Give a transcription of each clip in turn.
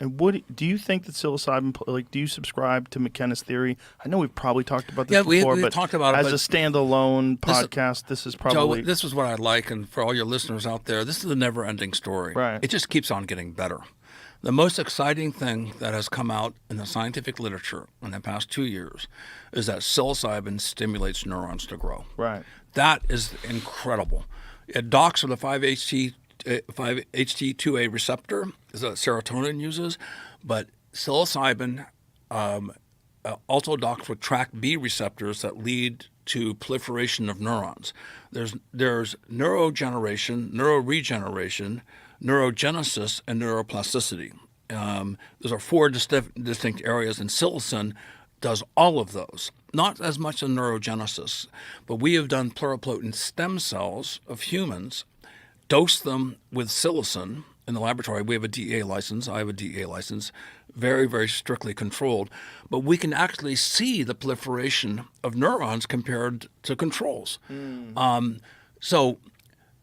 And what do you think that psilocybin, like, do you subscribe to McKenna's theory? I know we've probably talked about this before, we've but talked about it, as a standalone podcast, this is probably... Joe, this is what I like, and for all your listeners out there, this is a never-ending story. Right. It just keeps on getting better. The most exciting thing that has come out in the scientific literature in the past 2 years is that psilocybin stimulates neurons to grow. Right. That is incredible. It docks with the 5-HT2A receptor, is that serotonin uses, but psilocybin also docks with TrkB receptors that lead to proliferation of neurons. There's neurogeneration, neuroregeneration, neurogenesis, and neuroplasticity. Those are four distinct areas, and psilocin does all of those. Not as much in neurogenesis, but we have done pluripotent stem cells of humans, dosed them with psilocin in the laboratory. We have a DEA license. I have a DEA license, very, very strictly controlled. But we can actually see the proliferation of neurons compared to controls. So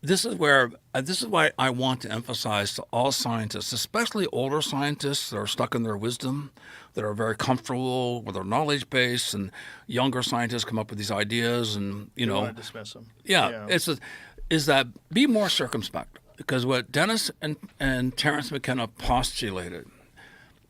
this is why I want to emphasize to all scientists, especially older scientists that are stuck in their wisdom, that are very comfortable with their knowledge base, and younger scientists come up with these ideas, and you want to dismiss them. Yeah. Is that be more circumspect, because what Dennis and Terence McKenna postulated,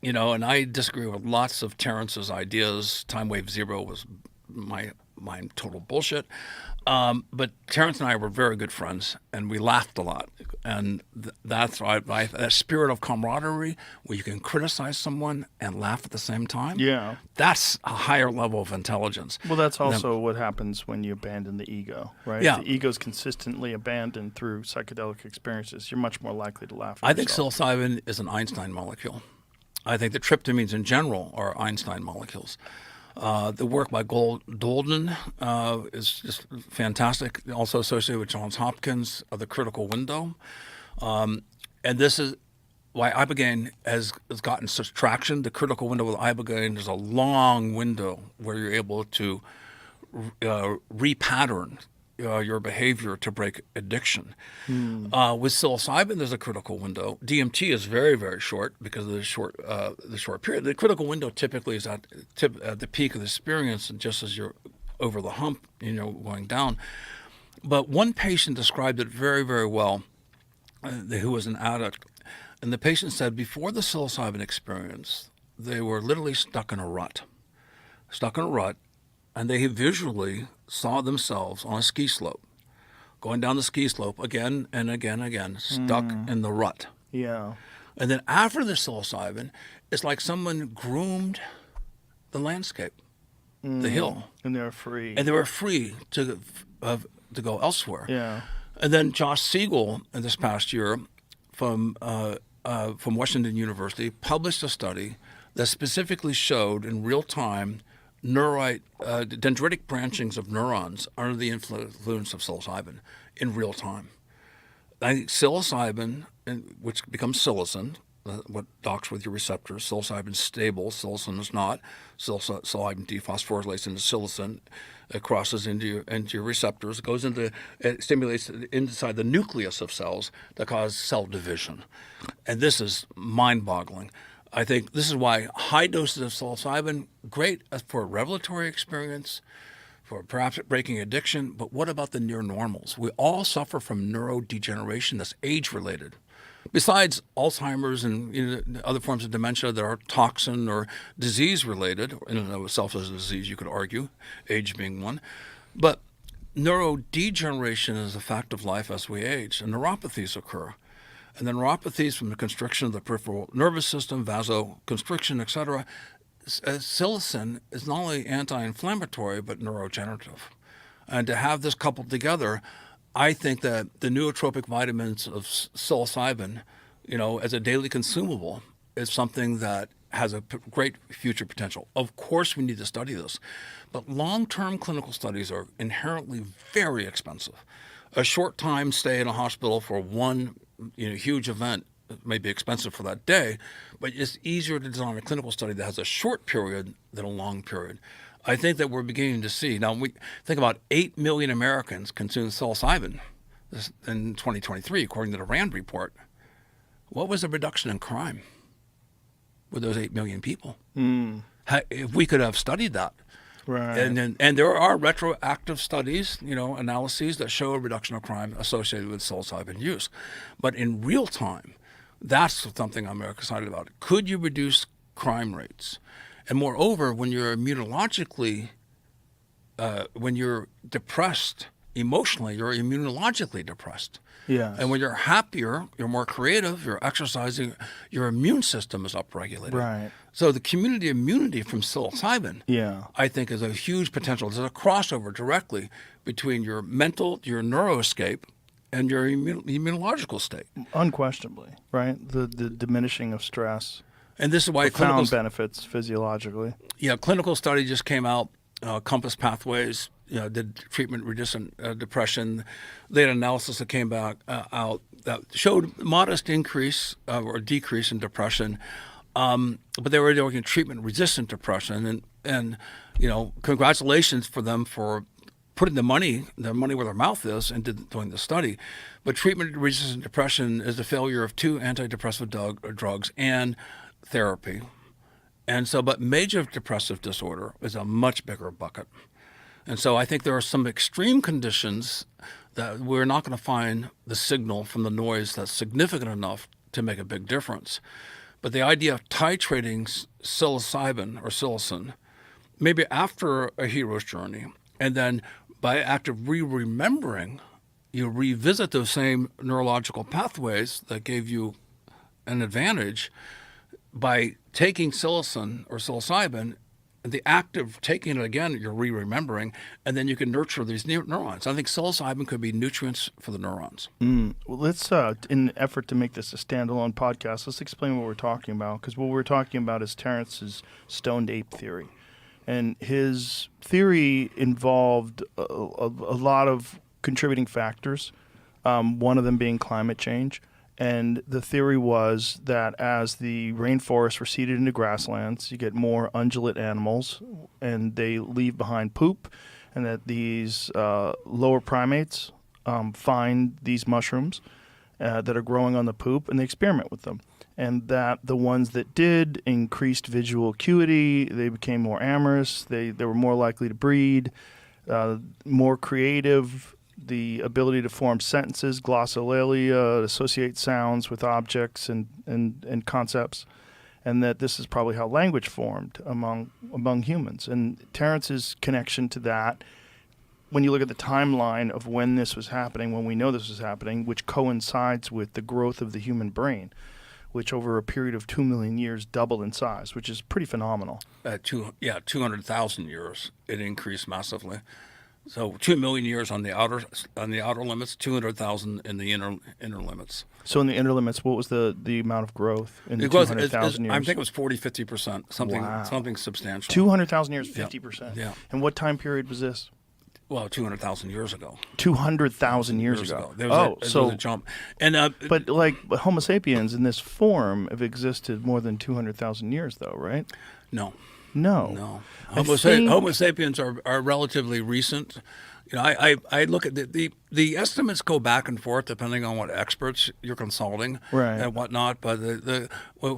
and I disagree with lots of Terence's ideas. Time wave zero was my total bullshit. But Terence and I were very good friends, and we laughed a lot. And that's why that spirit of camaraderie, where you can criticize someone and laugh at the same time. Yeah. That's a higher level of intelligence. Well, that's also what happens when you abandon the ego, right? Yeah. The ego is consistently abandoned through psychedelic experiences. You're much more likely to laugh at I think yourself. psilocybin is an Einstein molecule. I think the tryptamines in general are Einstein molecules. The work by Dolden is just fantastic, also associated with Johns Hopkins, The Critical Window. And this is why ibogaine has gotten such traction. The critical window with ibogaine is a long window where you're able to repattern your behavior to break addiction. With psilocybin, there's a critical window. DMT is very, very short because of the short period. The critical window typically is at the peak of the experience, and just as you're over the hump, going down. But one patient described it very, very well, who was an addict. And the patient said before the psilocybin experience, they were literally stuck in a rut, and they visually saw themselves on a ski slope, going down the ski slope again and again, stuck in the rut. Yeah. And then after the psilocybin, it's like someone groomed the landscape, the hill. And they're free. And they were free to go elsewhere. Yeah. And then Josh Siegel, in this past year, from Washington University, published a study that specifically showed in real time dendritic branchings of neurons under the influence of psilocybin in real time. I think psilocybin, which becomes psilocin, what docks with your receptors, psilocybin is stable, psilocin is not. Psilocybin dephosphorylates into psilocin, it crosses into your receptors, it stimulates inside the nucleus of cells that cause cell division. And this is mind-boggling. I think this is why high doses of psilocybin, great for a revelatory experience, for perhaps breaking addiction, but what about the near normals? We all suffer from neurodegeneration that's age-related. Besides Alzheimer's and other forms of dementia that are toxin or disease-related, in and of itself as a disease, you could argue, age being one. But neurodegeneration is a fact of life as we age, and neuropathies occur. And then neuropathies from the constriction of the peripheral nervous system, vasoconstriction, etc. Psilocin is not only anti-inflammatory but neurogenerative. And to have this coupled together, I think that the nootropic vitamins of psilocybin, as a daily consumable, is something that has a great future potential. Of course, we need to study this, but long-term clinical studies are inherently very expensive. A short time stay in a hospital for one huge event may be expensive for that day, but it's easier to design a clinical study that has a short period than a long period. I think that we're beginning to see. Now, we think about 8 million Americans consume psilocybin in 2023, according to the RAND report. What was the reduction in crime? with those 8 million people. Mm. If we could have studied that. Right. And there are retroactive studies, analyses that show a reduction of crime associated with psilocybin use. But in real time, that's something I'm very excited about. Could you reduce crime rates? And moreover, when you're immunologically, when you're depressed emotionally, you're immunologically depressed. Yes. And when you're happier, you're more creative, you're exercising, your immune system is upregulated. Right. So the community immunity from psilocybin, Yeah. I think, is a huge potential. There's a crossover directly between your mental, your neuroscape, and your immunological state. Unquestionably, right? The diminishing of stress. And this is why Profound benefits physiologically. clinical study just came out, Compass Pathways, did treatment-resistant depression. They had an analysis that came back out that showed modest increase or decrease in depression, but they were doing treatment-resistant depression. And congratulations for them for putting their money where their mouth is and doing the study. But treatment-resistant depression is the failure of 2 antidepressive drugs and therapy. And so, but major depressive disorder is a much bigger bucket. And so I think there are some extreme conditions that we're not going to find the signal from the noise that's significant enough to make a big difference. But the idea of titrating psilocybin or psilocin, maybe after a hero's journey, and then by act of remembering, you revisit those same neurological pathways that gave you an advantage by taking psilocin or psilocybin. The act of taking it again, you're remembering, and then you can nurture these neurons. I think psilocybin could be nutrients for the neurons. Well, let's, in an effort to make this a standalone podcast, let's explain what we're talking about. Because what we're talking about is Terence's Stoned Ape Theory. And his theory involved a lot of contributing factors, one of them being climate change. And the theory was that as the rainforest receded into grasslands, you get more ungulate animals, and they leave behind poop, and that these lower primates find these mushrooms that are growing on the poop, and they experiment with them. And that the ones that did increased visual acuity, they became more amorous, they were more likely to breed, more creative, the ability to form sentences, glossolalia, associate sounds with objects and concepts, and that this is probably how language formed among humans. And Terence's connection to that, when you look at the timeline of when this was happening, when we know this was happening, which coincides with the growth of the human brain, which over a period of 2 million years doubled in size, which is pretty phenomenal. 200,000 years, it increased massively. So 2 million years on the outer limits, 200,000 in the inner limits. So in the inner limits, what was the amount of growth in the 200,000 years? I think it was 40-50%, something substantial. 200,000 years, 50%. Yeah. And what time period was this? Well, 200,000 years ago. 200,000 years ago. There was a jump. And but Homo sapiens in this form have existed more than 200,000 years, though, right? No. Homo sapiens are relatively recent. I look at the estimates go back and forth depending on what experts you're consulting and whatnot. But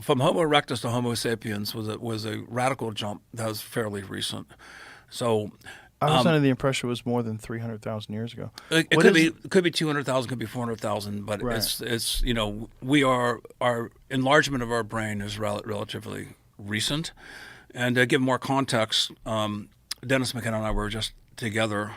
from Homo erectus to Homo sapiens was a radical jump that was fairly recent. So I was under the impression it was more than 300,000 years ago. It could be 200,000, could be 400,000, but it's our enlargement of our brain is relatively recent. And to give more context, Dennis McKenna and I were just together.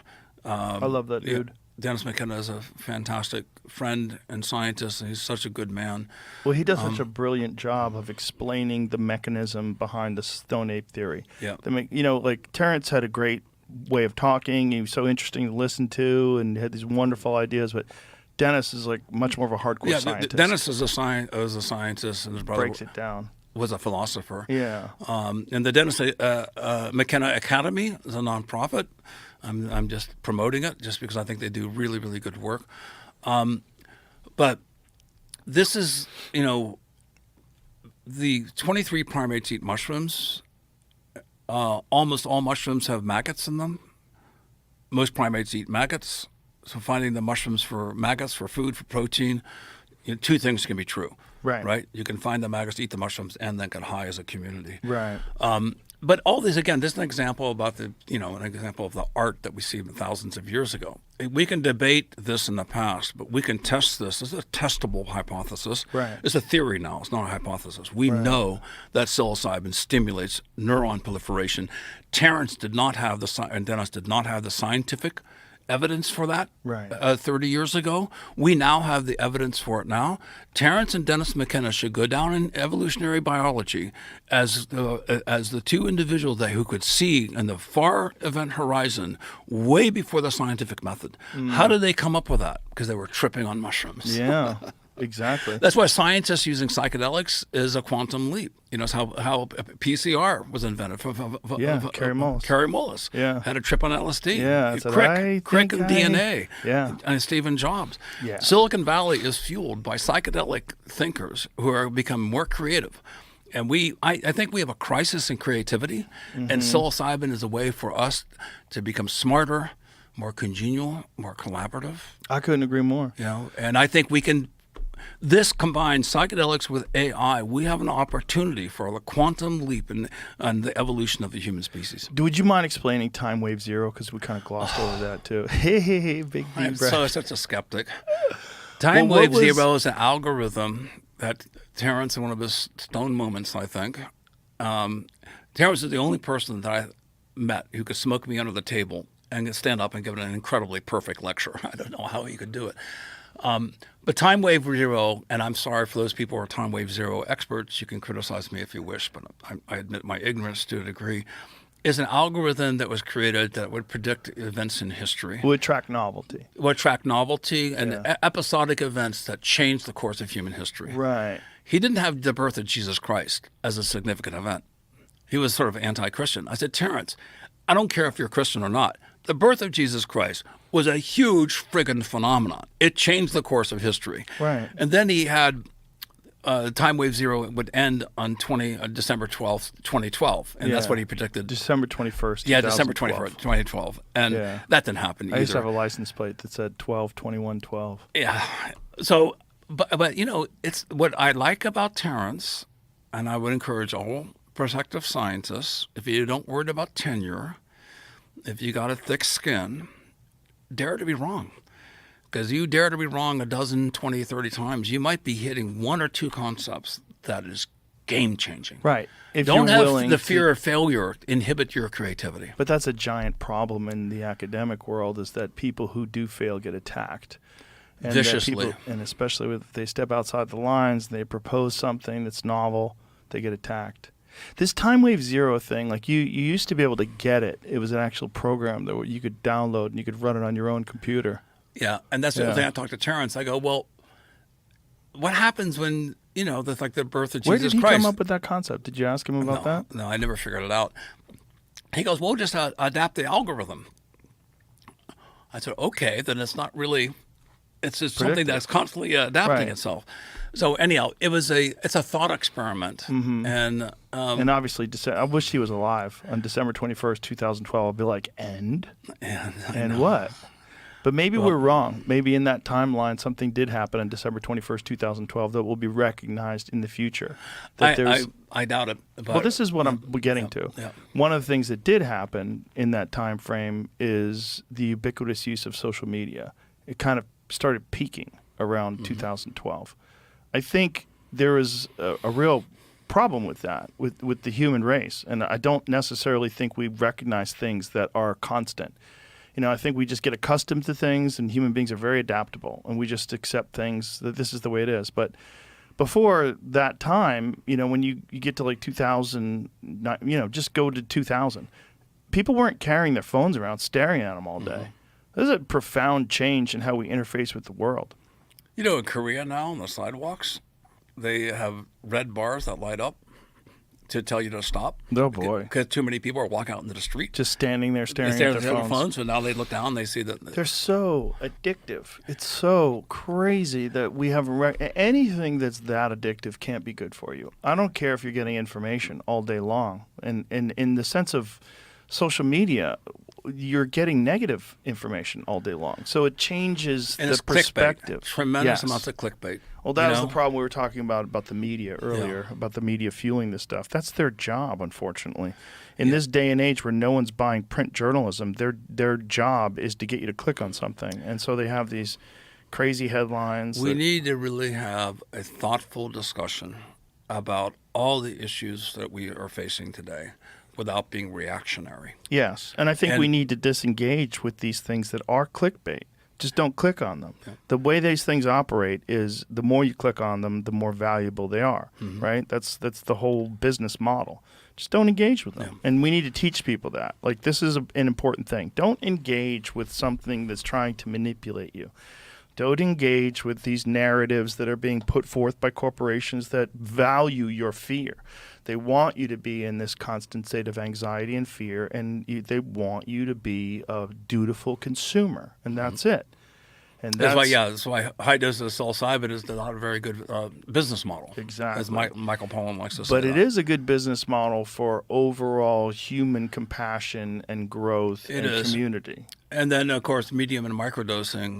I love that dude. Dennis McKenna is a fantastic friend and scientist, and he's such a good man. Well, he does such a brilliant job of explaining the mechanism behind the Stoned Ape Theory. Yeah. Terence had a great way of talking. He was so interesting to listen to and had these wonderful ideas, but Dennis is much more of a hardcore scientist. Dennis is a scientist, and his brother breaks it down. Was a philosopher. Yeah. And the Dennis McKenna Academy is a nonprofit. I'm just promoting it just because I think they do really, really good work. But this is, the 23 primates eat mushrooms. Almost all mushrooms have maggots in them. Most primates eat maggots. So finding the mushrooms for maggots, for food, for protein, two things can be true. Right. Right. You can find the maggots, eat the mushrooms, and then get high as a community. Right. But all these, again, this is an example about an example of the art that we see thousands of years ago. We can debate this in the past, but we can test this. This is a testable hypothesis. Right. It's a theory now. It's not a hypothesis. We know that psilocybin stimulates neuron proliferation. Terence did not have and Dennis did not have the scientific evidence for that 30 years ago. We now have the evidence for it now. Terence and Dennis McKenna should go down in evolutionary biology as the two individuals who could see in the far event horizon way before the scientific method. How did they come up with that? Because they were tripping on mushrooms. Yeah, exactly. That's why scientists using psychedelics is a quantum leap. It's how PCR was invented. Carrie Mullis. Carrie Mullis had a trip on LSD. Yeah, Crick and DNA. Yeah. And Stephen Jobs. Yeah. Silicon Valley is fueled by psychedelic thinkers who are becoming more creative. And I think we have a crisis in creativity, and psilocybin is a way for us to become smarter, more congenial, more collaborative. I couldn't agree more. And I think we can. This combines psychedelics with AI. We have an opportunity for a quantum leap in the evolution of the human species. Would you mind explaining time wave zero? Because we kind of glossed over that too. Hey, big I'm deep breath. such a skeptic. Time wave zero is an algorithm that Terence, in one of his stone moments, I think, Terence is the only person that I met who could smoke me under the table and stand up and give an incredibly perfect lecture. I don't know how he could do it. But time wave zero, and I'm sorry for those people who are time wave zero experts, you can criticize me if you wish, but I admit my ignorance to a degree, is an algorithm that was created that would predict events in history. Would track novelty. Would track novelty and episodic events that changed the course of human history. Right. He didn't have the birth of Jesus Christ as a significant event. He was sort of anti-Christian. I said, Terence, I don't care if you're Christian or not. The birth of Jesus Christ was a huge friggin' phenomenon. It changed the course of history. Right. And then he had time wave zero would end on December 12th, 2012. And that's what he predicted. December 21st, Yeah, December 21st, 2012. And that didn't happen either. I used to have a license plate that said 12/21/12. Yeah. So, but it's what I like about Terence, and I would encourage all prospective scientists, if you don't worry about tenure, if you got a thick skin, dare to be wrong. Because you dare to be wrong 12, 20, 30 times, you might be hitting one or two concepts that is game-changing. Right. If don't you're have willing the fear of failure inhibit your creativity. But that's a giant problem in the academic world, is that people who do fail get attacked. And viciously. And especially if they step outside the lines, they propose something that's novel, they get attacked. This time wave zero thing, like you used to be able to get it. It was an actual program that you could download and you could run it on your own computer. Yeah, and that's the thing I talked to Terence. I go, well, what happens when, that's like the birth of Jesus Christ? Where did he come up with that concept? Did you ask him about that? No, I never figured it out. He goes, well, just adapt the algorithm. I said, okay, then it's not really, it's just something that's constantly adapting itself. So anyhow, it's a thought experiment, and obviously, I wish he was alive on December 21st, 2012. I'd be like, and what? But maybe we're wrong. Maybe in that timeline, something did happen on December 21st, 2012 that will be recognized in the future. I doubt it. Well, this is what I'm getting to. Yeah. One of the things that did happen in that time frame is the ubiquitous use of social media. It kind of started peaking around 2012. I think there is a real problem with that, with the human race. And I don't necessarily think we recognize things that are constant. I think we just get accustomed to things, and human beings are very adaptable, and we just accept things that this is the way it is. But before that time, when you get to like 2000, just go to 2000, people weren't carrying their phones around staring at them all day. There's a profound change in how we interface with the world. In Korea now, on the sidewalks, they have red bars that light up to tell you to stop. Oh, boy. Because too many people are walking out into the street. Just standing there staring at their phones. So now they look down, they see that. They're so addictive. It's so crazy that we haven't... anything that's that addictive can't be good for you. I don't care if you're getting information all day long. And in the sense of social media, you're getting negative information all day long. So it changes And the it's perspective. clickbait. Tremendous Yes. amounts of clickbait. Well, that you was the know? problem we were talking about the media earlier, about the media fueling this stuff. That's their job, unfortunately. In this day and age where no one's buying print journalism, their job is to get you to click on something. And so they have these crazy headlines. We need to really have a thoughtful discussion about all the issues that we are facing today without being reactionary. Yes, and I think we need to disengage with these things that are clickbait. Just don't click on them. Yeah. The way these things operate is the more you click on them, the more valuable they are, right? That's the whole business model. Just don't engage with them. Yeah. And we need to teach people that. Like, this is an important thing. Don't engage with something that's trying to manipulate you. Don't engage with these narratives that are being put forth by corporations that value your fear. They want you to be in this constant state of anxiety and fear, and they want you to be a dutiful consumer, and that's it. And that's why high dose of psilocybin is not a very good business model. Exactly. As Michael Pollan likes to say. But it is a good business model for overall human compassion and growth and community. And then, of course, medium and microdosing